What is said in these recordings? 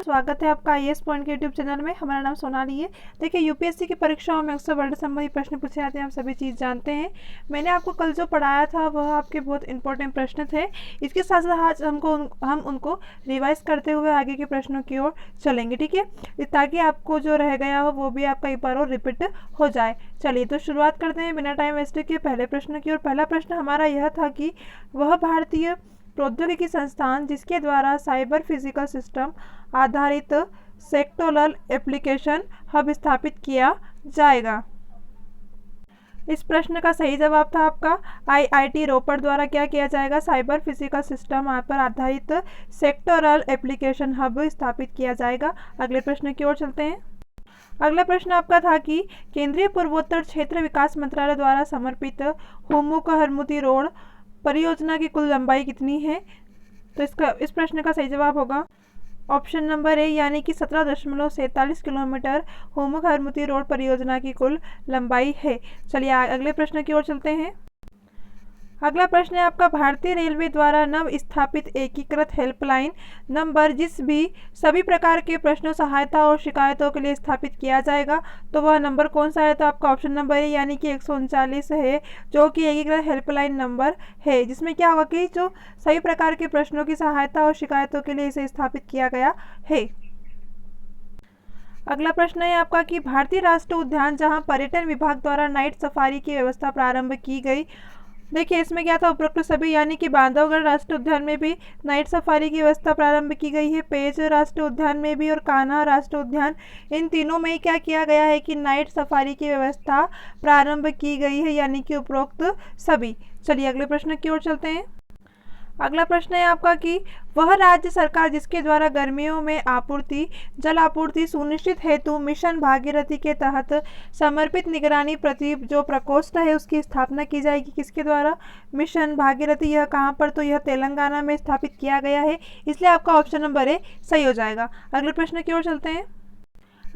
स्वागत है आपका आईएएस पॉइंट के यूट्यूब चैनल में। हमारा नाम सोनाली है। देखिए, यूपीएससी की परीक्षाओं में अक्सर वर्ल्ड संबंधी प्रश्न पूछे जाते हैं, आप सभी चीज़ जानते हैं। मैंने आपको कल जो पढ़ाया था वह आपके बहुत इंपॉर्टेंट प्रश्न थे। इसके साथ साथ आज हम उनको रिवाइज करते हुए आगे के प्रश्नों की ओर चलेंगे, ठीक है, ताकि आपको जो रह गया हो वो भी आपका एक बार और रिपीट हो जाए। चलिए तो शुरुआत करते हैं बिना टाइम वेस्ट के पहले प्रश्न की ओर। पहला प्रश्न हमारा यह था कि वह भारतीय प्रौद्योगिकी संस्थान जिसके द्वारा साइबर फिजिकल सिस्टम आधारित सेक्टोरल एप्लीकेशन हब स्थापित किया जाएगा। इस प्रश्न का सही जवाब था आपका आईआईटी रोपड़ द्वारा क्या किया जाएगा, साइबर फिजिकल सिस्टम पर आधारित सेक्टोरल एप्लीकेशन हब स्थापित किया जाएगा। अगले प्रश्न की ओर चलते हैं। अगला प्रश्न आपका था कि केंद्रीय पूर्वोत्तर क्षेत्र विकास मंत्रालय द्वारा समर्पित होमुका-हरमुति रोड परियोजना की कुल लंबाई कितनी है? तो इस प्रश्न का सही जवाब होगा ऑप्शन नंबर ए, यानी कि 17.47 किलोमीटर होमुका-हरमुति रोड परियोजना की कुल लंबाई है। चलिए अगले प्रश्न की ओर चलते हैं। अगला प्रश्न है आपका भारतीय रेलवे द्वारा नव स्थापित एकीकृत हेल्पलाइन नंबर जिस भी सभी प्रकार के प्रश्नों, सहायता और शिकायतों के लिए स्थापित किया जाएगा, तो वह नंबर कौन सा है? तो आपका ऑप्शन नंबर है, यानी कि 139 है, जो कि एकीकृत हेल्पलाइन नंबर है, जिसमें क्या होगा कि जो सभी प्रकार के प्रश्नों की सहायता और शिकायतों के लिए इसे स्थापित किया गया है। अगला प्रश्न है आपका कि भारतीय राष्ट्रीय उद्यान जहां पर्यटन विभाग द्वारा नाइट सफारी की व्यवस्था प्रारंभ की गई। देखिए, इसमें क्या था, उपरोक्त सभी यानी कि बांधवगढ़ राष्ट्रीय उद्यान में भी नाइट सफारी की व्यवस्था प्रारंभ की गई है, पेंच राष्ट्रीय उद्यान में भी और कान्हा राष्ट्रीय उद्यान, इन तीनों में ही क्या किया गया है कि नाइट सफारी की व्यवस्था प्रारंभ की गई है, यानी कि उपरोक्त सभी। चलिए अगले प्रश्न की ओर चलते हैं। अगला प्रश्न है आपका कि वह राज्य सरकार जिसके द्वारा गर्मियों में जल आपूर्ति सुनिश्चित हेतु मिशन भागीरथी के तहत समर्पित निगरानी जो प्रकोष्ठ है उसकी स्थापना की जाएगी, किसके द्वारा? मिशन भागीरथी। यह कहाँ पर? तो यह तेलंगाना में स्थापित किया गया है, इसलिए आपका ऑप्शन नंबर ए सही हो जाएगा। अगले प्रश्न की ओर चलते हैं।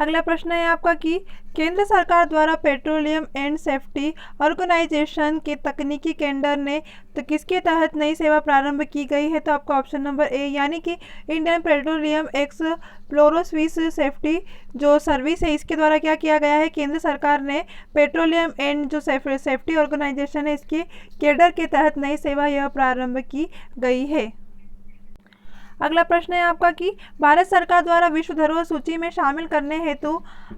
अगला प्रश्न है आपका कि केंद्र सरकार द्वारा पेट्रोलियम एंड सेफ्टी ऑर्गेनाइजेशन के तकनीकी केंद्र ने तो किसके तहत नई सेवा प्रारंभ की गई है? तो आपका ऑप्शन नंबर ए, यानी कि इंडियन पेट्रोलियम एक्सप्लोरेशंस सेफ्टी जो सर्विस है, इसके द्वारा क्या किया गया है? केंद्र सरकार ने पेट्रोलियम एंड जो सेफ्टी ऑर्गेनाइजेशन है इसके केडर के तहत नई सेवा यह प्रारंभ की गई है। अगला प्रश्न है आपका कि भारत सरकार द्वारा विश्व धरोहर सूची में शामिल करने हेतु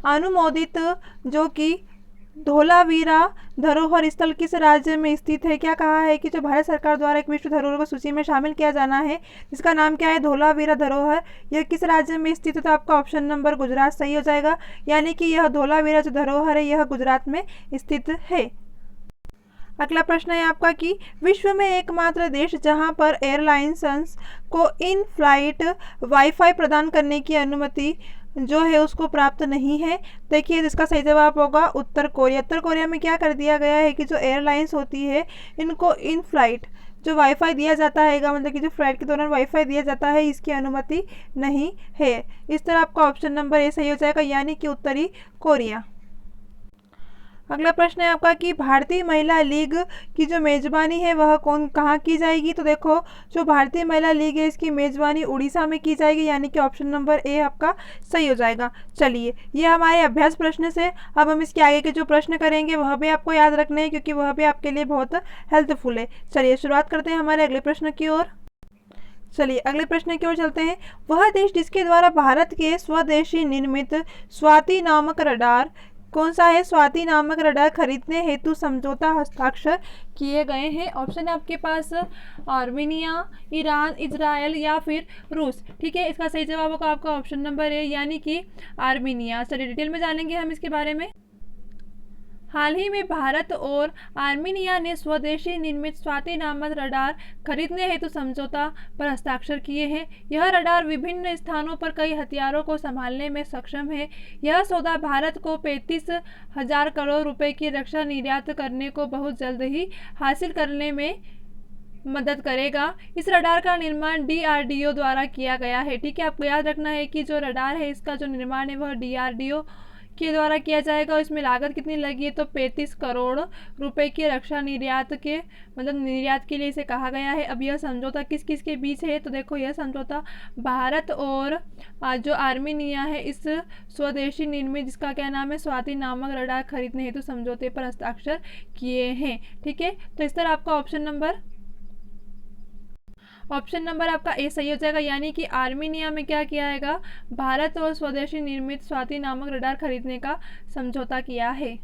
अनुमोदित जो कि धोलावीरा धरोहर स्थल किस राज्य में स्थित है? क्या कहा है कि जो भारत सरकार द्वारा एक विश्व धरोहर को सूची में शामिल किया जाना है, जिसका नाम क्या है? धोलावीरा धरोहर, यह किस राज्य में स्थित है? तो आपका ऑप्शन नंबर गुजरात सही हो जाएगा, यानी कि यह धोलावीरा जो धरोहर है यह गुजरात में स्थित है। अगला प्रश्न है आपका कि विश्व में एकमात्र देश जहां पर एयरलाइंस को इन फ्लाइट वाईफाई प्रदान करने की अनुमति जो है उसको प्राप्त नहीं है। देखिए, इसका सही जवाब होगा उत्तर कोरिया। उत्तर कोरिया में क्या कर दिया गया है कि जो एयरलाइंस होती है इनको इन फ्लाइट जो वाईफाई दिया जाता है, मतलब कि जो फ्लाइट के दौरान वाईफाई दिया जाता है, इसकी अनुमति नहीं है। इस तरह आपका ऑप्शन नंबर ए सही हो जाएगा, यानी कि उत्तरी कोरिया। अगला प्रश्न है आपका कि भारतीय महिला लीग की जो मेजबानी है वह कहाँ की जाएगी? तो देखो, जो भारतीय महिला लीग है इसकी मेजबानी उड़ीसा में की जाएगी, यानी कि ऑप्शन नंबर ए आपका सही हो जाएगा। चलिए, ये हमारे अभ्यास प्रश्न से। अब हम इसके आगे के जो प्रश्न करेंगे वह भी आपको याद रखने हैं, क्योंकि वह भी आपके लिए बहुत हेल्पफुल है। चलिए शुरुआत करते हैं हमारे अगले प्रश्न की ओर। चलिए अगले प्रश्न की ओर चलते हैं। वह देश जिसके द्वारा भारत के स्वदेशी निर्मित स्वाति नामक रडार कौन सा है? स्वाति नामक रडार खरीदने हेतु समझौता हस्ताक्षर किए गए हैं। ऑप्शन है आपके पास आर्मेनिया, ईरान, इजराइल या फिर रूस। ठीक है, इसका सही जवाब होगा आपका ऑप्शन नंबर है, यानी कि आर्मेनिया। चलिए डिटेल में जानेंगे हम इसके बारे में। हाल ही में भारत और आर्मेनिया ने स्वदेशी निर्मित स्वाति नामक रडार खरीदने हेतु समझौता पर हस्ताक्षर किए हैं। यह रडार विभिन्न स्थानों पर कई हथियारों को संभालने में सक्षम है। यह सौदा भारत को 35,000 करोड़ रुपए की रक्षा निर्यात करने को बहुत जल्द ही हासिल करने में मदद करेगा। इस रडार का निर्माण DRDO द्वारा किया गया है। ठीक है, आपको याद रखना है कि जो रडार है इसका जो निर्माण है वह DRDO के द्वारा किया जाएगा और इसमें लागत कितनी लगी है, तो 35 करोड़ रुपए की रक्षा निर्यात के मतलब निर्यात के लिए इसे कहा गया है। अब यह समझौता किस किस के बीच है, तो देखो यह समझौता भारत और जो आर्मेनिया है इस स्वदेशी निर्मित जिसका क्या नाम है स्वाति नामक रडार खरीदने हेतु समझौते पर हस्ताक्षर किए हैं। ठीक है, तो इस तरह आपका ऑप्शन नंबर आपका ए सही हो जाएगा, यानी कि आर्मेनिया में क्या किया जाएगा, भारत और स्वदेशी निर्मित स्वाति नामक रडार खरीदने का समझौता किया है।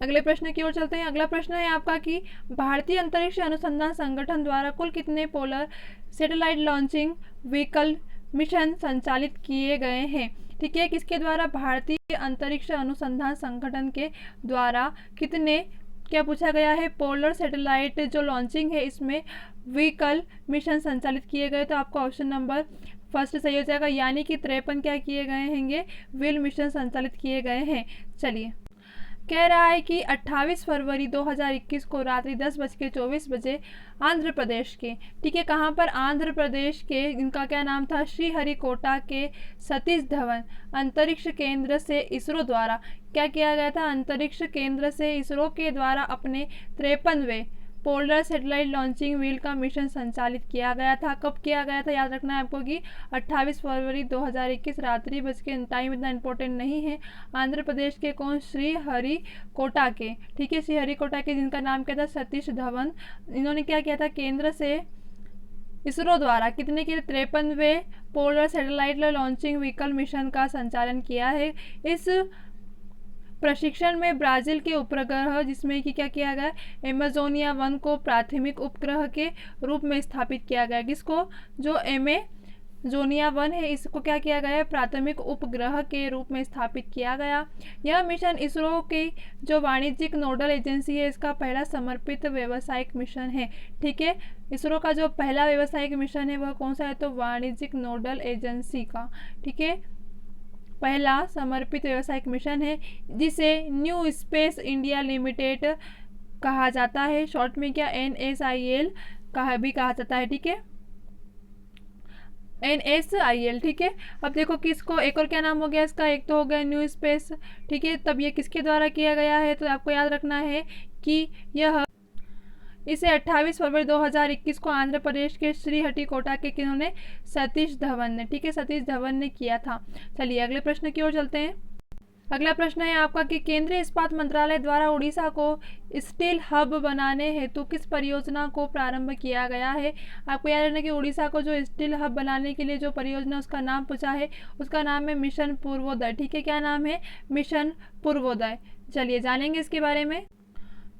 अगले प्रश्न की ओर चलते हैं। अगला प्रश्न है आपका कि भारतीय अंतरिक्ष अनुसंधान संगठन द्वारा कुल कितने polar satellite launching vehicle mission संचालित किए गए हैं। ठीक है, किसके द्वारा, भारतीय अंतरिक्ष अनुसंधान संगठन के द्वारा कितने, क्या पूछा गया है, पोलर सैटेलाइट जो लॉन्चिंग है इसमें व्हीकल मिशन संचालित किए गए। तो आपका ऑप्शन नंबर फर्स्ट सही हो जाएगा, यानी कि 53 क्या किए गए हैंगे, व्हील मिशन संचालित किए गए हैं। चलिए, कह रहा है कि 28 फरवरी 2021 को रात्रि 10:24 आंध्र प्रदेश के, ठीक है, कहाँ पर, आंध्र प्रदेश के, इनका क्या नाम था, श्रीहरिकोटा के सतीश धवन अंतरिक्ष केंद्र से इसरो द्वारा क्या किया गया था, अंतरिक्ष केंद्र से इसरो के द्वारा अपने 53वें पोलर सैटेलाइट लॉन्चिंग व्हील का मिशन संचालित किया गया था। कब किया गया था, याद रखना है आपको कि 28 फरवरी 2021 रात्रि बज के, टाइम इतना इंपॉर्टेंट नहीं है। आंध्र प्रदेश के कौन, श्रीहरिकोटा के, ठीक है, श्रीहरिकोटा के, जिनका नाम क्या था, सतीश धवन, इन्होंने क्या किया था, केंद्र से इसरो द्वारा कितने के 53वें polar satellite launching vehicle mission का संचालन किया है। इस प्रशिक्षण में ब्राजील के उपग्रह जिसमें कि क्या किया गया, एमेजोनिया 1 को प्राथमिक उपग्रह के रूप में स्थापित किया गया। किसको, जो एमेजोनिया 1 है इसको क्या किया गया है, प्राथमिक उपग्रह के रूप में स्थापित किया गया। यह मिशन इसरो की जो वाणिज्यिक नोडल एजेंसी है इसका पहला समर्पित व्यावसायिक मिशन है। ठीक है, इसरो का जो पहला व्यावसायिक मिशन है वह कौन सा है, तो वाणिज्यिक नोडल एजेंसी का, ठीक है, पहला समर्पित व्यावसायिक मिशन है, जिसे न्यू स्पेस इंडिया लिमिटेड कहा जाता है, शॉर्ट में क्या, NSIL भी कहा जाता है। ठीक है, NSIL, ठीक है। अब देखो किसको, एक और क्या नाम हो गया इसका, एक तो हो गया न्यू स्पेस, ठीक है, तब ये किसके द्वारा किया गया है, तो आपको याद रखना है कि इसे 28 फरवरी 2021 को आंध्र प्रदेश के श्रीहरिकोटा के किन्होंने, सतीश धवन ने, ठीक है, सतीश धवन ने किया था। चलिए अगले प्रश्न की ओर चलते हैं। अगला प्रश्न है आपका कि केंद्रीय इस्पात मंत्रालय द्वारा उड़ीसा को स्टील हब बनाने हेतु किस परियोजना को प्रारंभ किया गया है। आपको याद रखना कि उड़ीसा को जो स्टील हब बनाने के लिए जो परियोजना उसका नाम पूछा है, उसका नाम है मिशन पूर्वोदय। ठीक है, क्या नाम है, मिशन पूर्वोदय। चलिए जानेंगे इसके बारे में।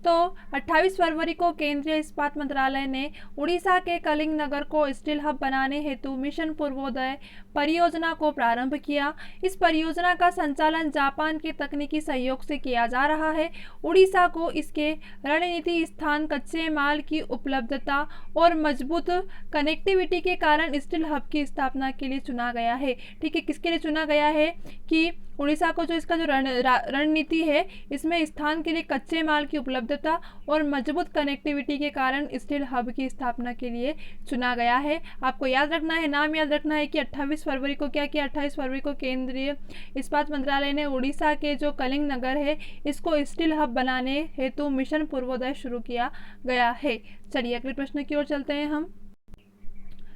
तो 28 फरवरी को केंद्रीय इस्पात मंत्रालय ने उड़ीसा के कलिंग नगर को स्टील हब बनाने हेतु मिशन पूर्वोदय परियोजना को प्रारंभ किया। इस परियोजना का संचालन जापान के तकनीकी सहयोग से किया जा रहा है। उड़ीसा को इसके रणनीति स्थान, कच्चे माल की उपलब्धता और मजबूत कनेक्टिविटी के कारण स्टील हब की स्थापना के लिए चुना गया है। ठीक है, किसके लिए चुना गया है कि उड़ीसा को जो इसका जो रणनीति है इसमें स्थान के लिए कच्चे माल की उपलब्धता और मजबूत कनेक्टिविटी के कारण स्टील हब की स्थापना के लिए चुना गया है। आपको याद रखना है, नाम याद रखना है कि 28 फरवरी को क्या किया, 28 फरवरी को केंद्रीय इस्पात मंत्रालय ने उड़ीसा के जो कलिंग नगर है इसको स्टील हब बनाने हेतु मिशन पूर्वोदय शुरू किया गया है। चलिए अगले प्रश्न की ओर चलते हैं हम।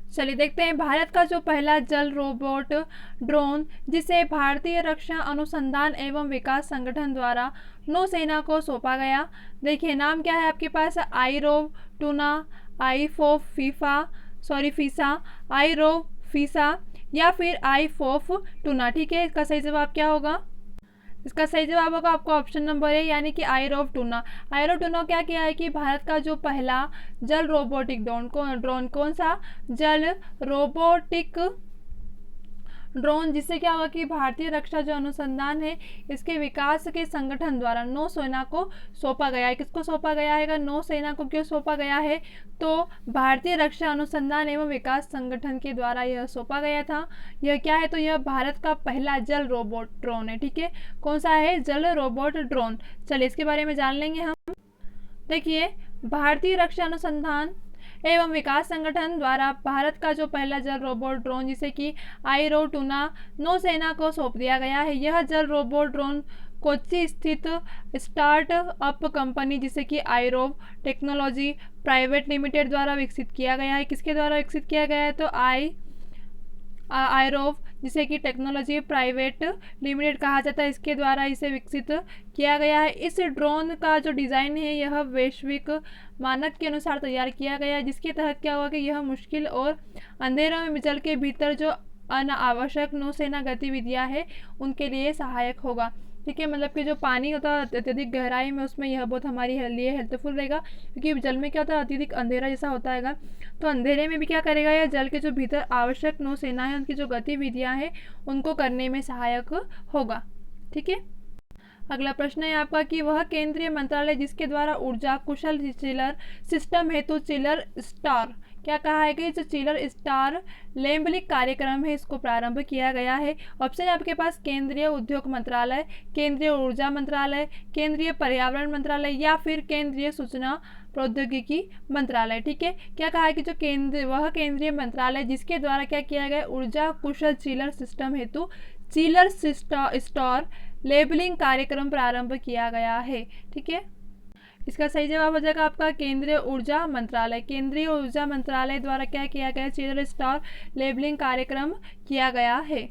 चलिए देखते हैं, भारत का जो पहला जल रोबोट ड्रोन जिसे भारतीय रक्षा अनुसंधान एवं विकास संगठन द्वारा नौसेना को सौंपा गया। देखिए नाम क्या है आपके पास, आईरोव टूना, फीसा, आईरोव फीसा या फिर आईफोफ टूना। ठीक है, इसका सही जवाब क्या होगा, इसका सही जवाब होगा आपको ऑप्शन नंबर है, यानी कि आईरोव टूना। आईरोव टूना क्या किया है कि भारत का जो पहला जल रोबोटिक ड्रोन कौन सा, जल रोबोटिक ड्रोन, जिससे क्या होगा कि भारतीय रक्षा जो अनुसंधान है इसके विकास के संगठन द्वारा नौसेना को सौंपा गया है। किसको सौंपा गया है, नौसेना को क्यों सौंपा गया है, तो भारतीय रक्षा अनुसंधान एवं विकास संगठन के द्वारा यह सौंपा गया था। यह क्या है, तो यह भारत का पहला जल रोबोट ड्रोन है। ठीक है, कौन सा है, जल रोबोट ड्रोन। चलिए इसके बारे में जान लेंगे हम। देखिए भारतीय रक्षा अनुसंधान एवं विकास संगठन द्वारा भारत का जो पहला जल रोबोट ड्रोन जिसे कि आईरोटूना नौसेना को सौंप दिया गया है। यह जल रोबोट ड्रोन कोच्चि स्थित स्टार्टअप कंपनी जिसे कि आईरोव टेक्नोलॉजी प्राइवेट लिमिटेड द्वारा विकसित किया गया है। किसके द्वारा विकसित किया गया है? तो आईरोव जिसे कि टेक्नोलॉजी प्राइवेट लिमिटेड कहा जाता है, इसके द्वारा इसे विकसित किया गया है। इस ड्रोन का जो डिज़ाइन है यह वैश्विक मानक के अनुसार तैयार किया गया है, जिसके तहत क्या होगा कि यह मुश्किल और अंधेरों में जल के भीतर जो अनावश्यक नौसेना गतिविधियां है उनके लिए सहायक होगा। ठीक है, मतलब कि जो पानी होता है अत्यधिक गहराई में उसमें यह बहुत हमारे लिए हेल्पफुल रहेगा, क्योंकि जल में क्या होता है अत्यधिक अंधेरा जैसा होता है, तो अंधेरे में भी क्या करेगा यह जल के जो भीतर आवश्यक नौसेना है उनकी जो गतिविधियां हैं उनको करने में सहायक होगा। ठीक है, अगला प्रश्न है आपका कि वह केंद्रीय मंत्रालय जिसके द्वारा ऊर्जा कुशल चिलर सिस्टम हेतु चिलर स्टार, क्या कहा है कि जो चिलर स्टार लेम्बलिक कार्यक्रम है इसको प्रारंभ किया गया है। ऑप्शन है आपके पास केंद्रीय उद्योग मंत्रालय, केंद्रीय ऊर्जा मंत्रालय, केंद्रीय पर्यावरण मंत्रालय या फिर केंद्रीय सूचना प्रौद्योगिकी मंत्रालय। ठीक है, क्या कहा है कि जो वह केंद्रीय मंत्रालय जिसके द्वारा क्या किया गया ऊर्जा कुशल चिलर सिस्टम हेतु चिलर स्टार लेबलिंग कार्यक्रम प्रारंभ किया गया है। ठीक है, इसका सही जवाब हो जाएगा आपका केंद्रीय ऊर्जा मंत्रालय। केंद्रीय ऊर्जा मंत्रालय द्वारा क्या किया गया चिलर स्टार लेबलिंग कार्यक्रम किया गया है।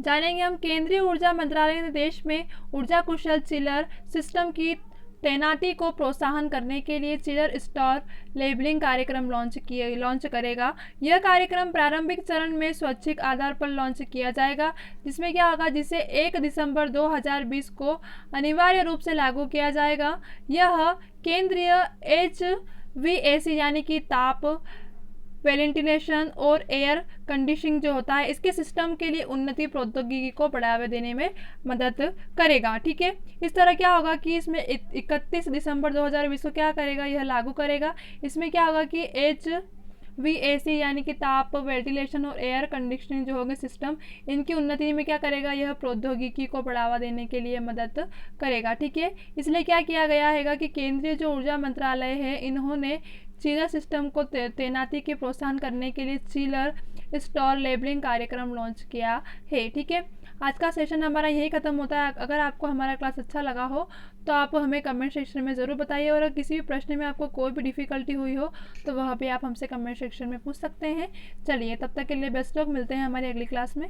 जानेंगे हम केंद्रीय ऊर्जा मंत्रालय ने देश में ऊर्जा कुशल चिलर सिस्टम की तैनाती को प्रोत्साहन करने के लिए चिलर स्टार लेबलिंग कार्यक्रम लॉन्च करेगा। यह कार्यक्रम प्रारंभिक चरण में स्वैच्छिक आधार पर लॉन्च किया जाएगा, जिसमें क्या होगा जिसे 1 दिसंबर 2020 को अनिवार्य रूप से लागू किया जाएगा। यह केंद्रीय HVAC यानी कि ताप वेंटिलेशन और एयर कंडीशनिंग जो होता है इसके सिस्टम के लिए उन्नति प्रौद्योगिकी को बढ़ावा देने में मदद करेगा। ठीक है, इस तरह क्या होगा कि इसमें 31 दिसंबर 2020 को क्या करेगा यह लागू करेगा। इसमें क्या होगा कि HVAC यानी कि ताप वेंटिलेशन और एयर कंडीशनिंग जो होंगे सिस्टम इनकी उन्नति में क्या करेगा यह प्रौद्योगिकी को बढ़ावा देने के लिए मदद करेगा। ठीक है, इसलिए क्या किया गया है कि केंद्रीय जो ऊर्जा मंत्रालय है इन्होंने चिलर सिस्टम को तैनाती के प्रोत्साहन करने के लिए चिलर स्टार लेबलिंग कार्यक्रम लॉन्च किया है। ठीक है, आज का सेशन हमारा यही खत्म होता है। अगर आपको हमारा क्लास अच्छा लगा हो तो आप हमें कमेंट सेक्शन में ज़रूर बताइए, और अगर किसी भी प्रश्न में आपको कोई भी डिफ़िकल्टी हुई हो तो वह भी आप हमसे कमेंट सेक्शन में पूछ सकते हैं। चलिए, तब तक के लिए बेस्ट ऑफ, मिलते हैं हमारी अगली क्लास में।